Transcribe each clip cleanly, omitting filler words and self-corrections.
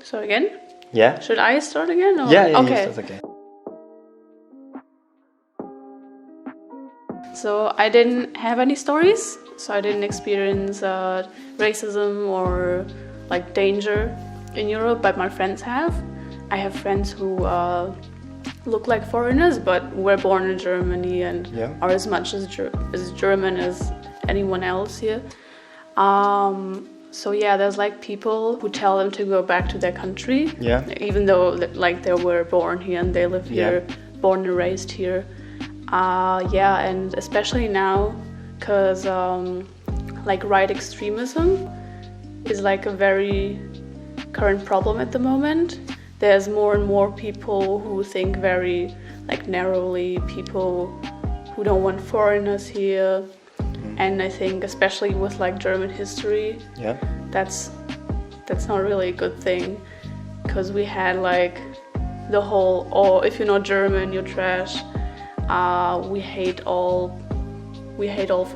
So again? Yeah. Should I start again? Or? Yeah, Okay. that's okay. So I didn't have any stories. So I didn't experience racism or like danger in Europe, but my friends have. I have friends who look like foreigners, but were born in Germany and are as much as German as anyone else here. So yeah, there's like people who tell them to go back to their country, even though like they were born here and they live here, born and raised here. And especially now, because like right extremism is like a very current problem at the moment. There's more and more people who think very like narrowly, people who don't want foreigners here. And I think especially with like German history, that's not really a good thing, because we had like the whole, oh, if you're not German, you're trash. We hate all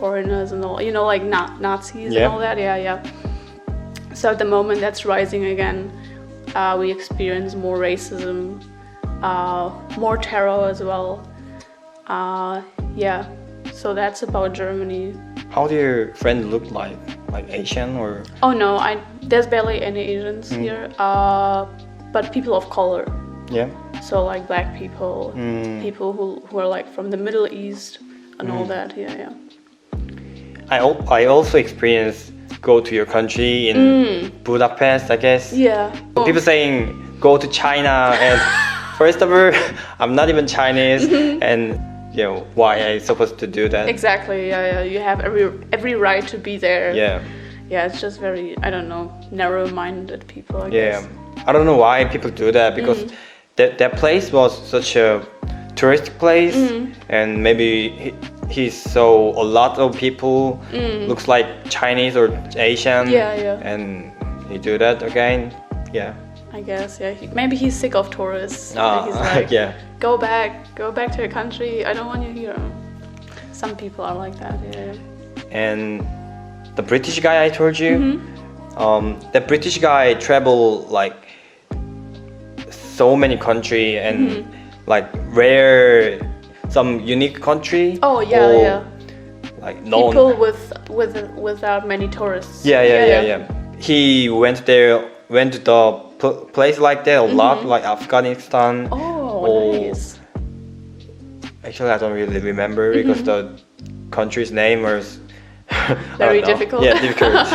foreigners and all, you know, like Nazis and all that. So at the moment that's rising again. We experience more racism, more terror as well. So that's about Germany. How do your friends look like? Like Asian or? Oh no, there's barely any Asians here, but people of color. Yeah. So like black people, people who are like from the Middle East and all that. I also experienced go to your country in Budapest, I guess. Yeah. People saying go to China, and first of all, I'm not even Chinese, and you know why I supposed to do that? Exactly. Yeah. You have every right to be there. Yeah. Yeah, it's just very, I don't know, narrow-minded people, I guess. I don't know why people do that, because that place was such a tourist place, and maybe he saw a lot of people looks like Chinese or Asian, and he do that again. I guess, maybe he's sick of tourists. He's like, go back to your country, I don't want you here. Some people are like that. And the British guy I told you, the British guy travel like so many country and like rare some unique country. Like known people without many tourists. He went to the place like that a lot, like Afghanistan. Nice. Actually, I don't really remember because the country's name was very difficult. Difficult.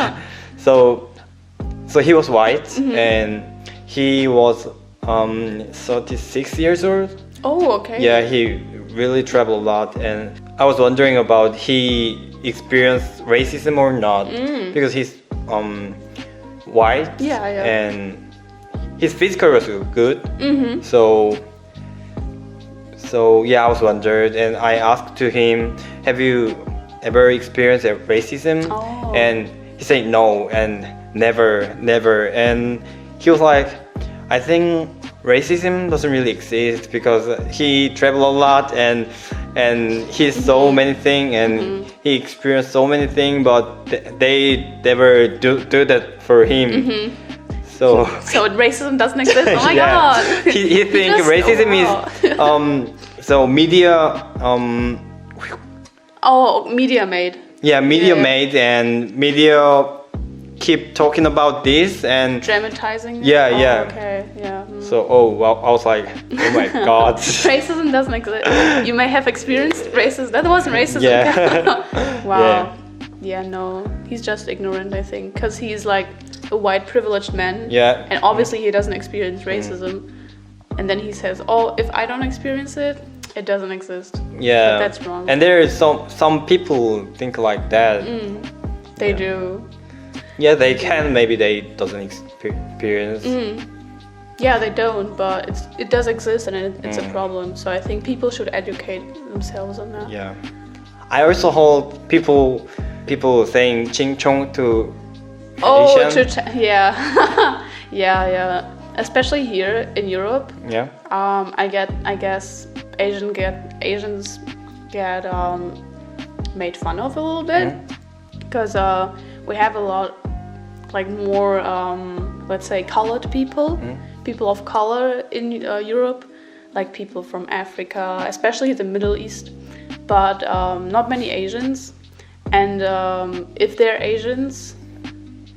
So he was white and he was 36 years old. Oh, okay. Yeah, he really traveled a lot, and I was wondering about he experienced racism or not, because he's white. And his physical was good. So I was wondered, and I asked to him, have you ever experienced racism? And he said no, and never. And he was like, I think racism doesn't really exist, because he traveled a lot and he saw many things and he experienced so many things, but they never do that for him. So racism doesn't exist. Oh my god. He thinks racism is so media media made. Media made, and media keep talking about this and dramatizing. Okay. So I was like, oh my god. Racism doesn't exist. You may have experienced racism. That wasn't racism. Wow. No, he's just ignorant, I think, because he's like a white privileged man. And obviously he doesn't experience racism. And then he says, oh, if I don't experience it, it doesn't exist. But that's wrong. And there is some people think like that. They do. They can, maybe they doesn't experience. They don't, but it does exist, and it's a problem. So I think people should educate themselves on that. I also heard people saying "ching chong" to Asian. Especially here in Europe. I guess Asians get made fun of a little bit, because we have a lot like more let's say, colored people, people of color in Europe, like people from Africa, especially the Middle East, but not many Asians. And if they're Asians,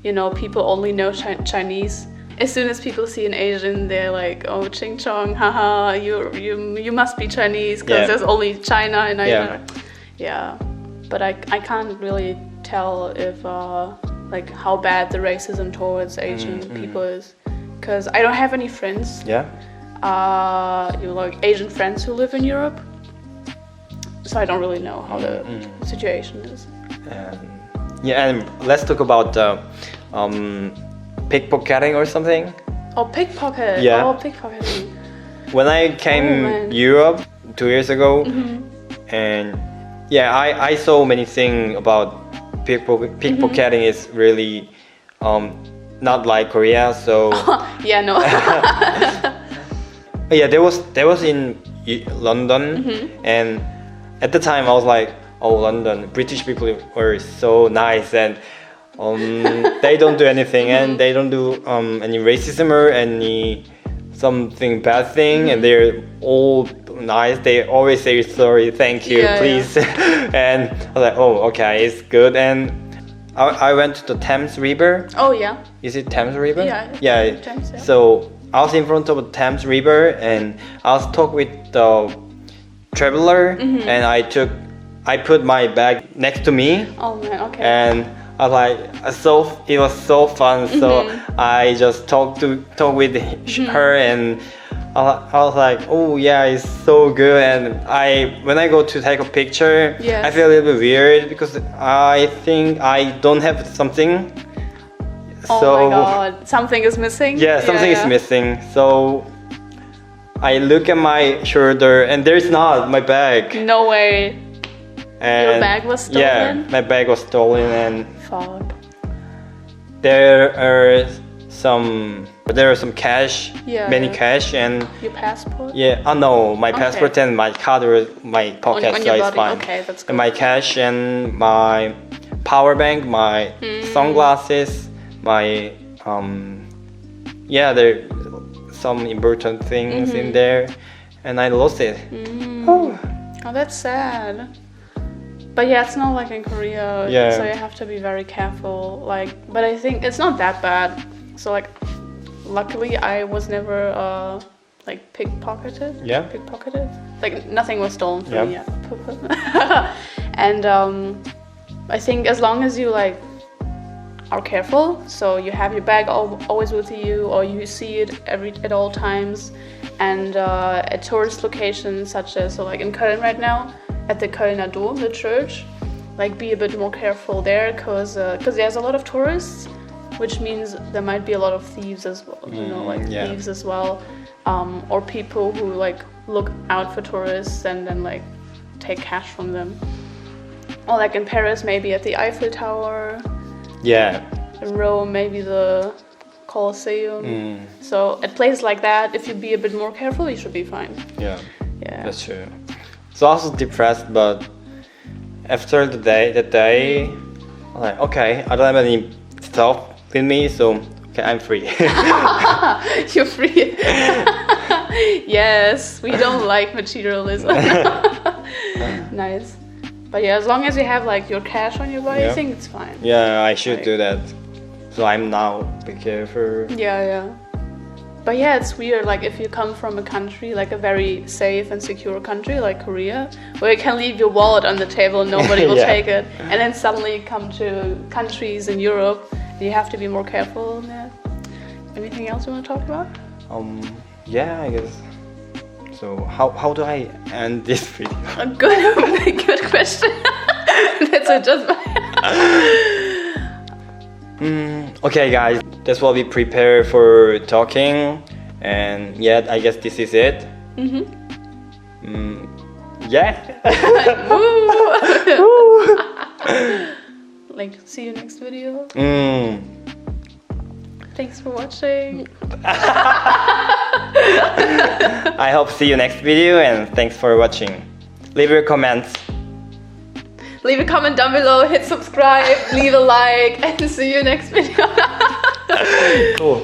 you know, people only know Chinese. As soon as people see an Asian, they're like, "Oh, ching chong, haha, you must be Chinese because there's only China in Asia." Yeah, but I can't really tell if like how bad the racism towards Asian people is, because I don't have any friends. Yeah. You know, like Asian friends who live in Europe, so I don't really know how the situation is. Yeah, and let's talk about pickpocketing or something. Oh, pickpocket. Yeah. Oh, pickpocketing. When I came Europe 2 years ago, and yeah, I saw many things about pickpocketing is really not like Korea. So yeah, no. yeah, there was in London, and at the time I was like, oh, London, British people were so nice, and they don't do anything, and they don't do any racism or any something bad thing, and they're all nice. They always say sorry, thank you, please. And I was like, oh, okay, it's good. And I went to the Thames River. Oh yeah. Is it Thames River? Yeah. Thames, yeah. So I was in front of the Thames River, and I was talking with the traveler, and I put my bag next to me. Oh man, okay. And I was like, it was so fun. So I just talked with her, and I was like, oh yeah, it's so good. And when I go to take a picture, I feel a little bit weird because I think I don't have something. Oh my god, something is missing? Yeah, something is missing. So I look at my shoulder, and there's not my bag. No way. And your bag was stolen? Yeah, my bag was stolen, and fuck. There are some cash, many cash, and your passport? Yeah, no, my passport and my card were my pocket, on so it's body. fine. Okay, that's good. And my cash and my power bank, my sunglasses, my there some important things in there, and I lost it. Oh, that's sad. But yeah, it's not like in Korea, so you have to be very careful. Like, but I think it's not that bad. So like, luckily I was never like pickpocketed. Yeah. Pickpocketed. Like nothing was stolen from me. And I think as long as you like are careful, so you have your bag always with you, or you see it at all times, and at tourist locations such as like in Köln right now. At the Kölner Dom, the church, like be a bit more careful there, because there's a lot of tourists, which means there might be a lot of thieves as well, thieves as well, or people who like look out for tourists and then like take cash from them. Or like in Paris, maybe at the Eiffel Tower. Yeah. In Rome, maybe the Colosseum. So at places like that, if you be a bit more careful, you should be fine. Yeah. That's true. So I was depressed, but after that day, I'm like, okay, I don't have any stuff with me, so okay, I'm free. You're free. Yes, we don't like materialism. Nice. But yeah, as long as you have like your cash on your body, I think it's fine. Yeah, I should do that. So I'm now be careful. Yeah. But yeah, it's weird, like if you come from a country, like a very safe and secure country like Korea, where you can leave your wallet on the table and nobody will take it, and then suddenly you come to countries in Europe, and you have to be more careful. Yeah. Anything else you want to talk about? Yeah, I guess. So how do I end this video? A good question. That's it, just okay guys, that's what we prepare for talking, and yeah, I guess this is it. Yeah. Like, see you next video. Thanks for watching. I hope see you next video, and thanks for watching. Leave your comments. Leave a comment down below, hit subscribe, leave a like, and see you next video. Cool.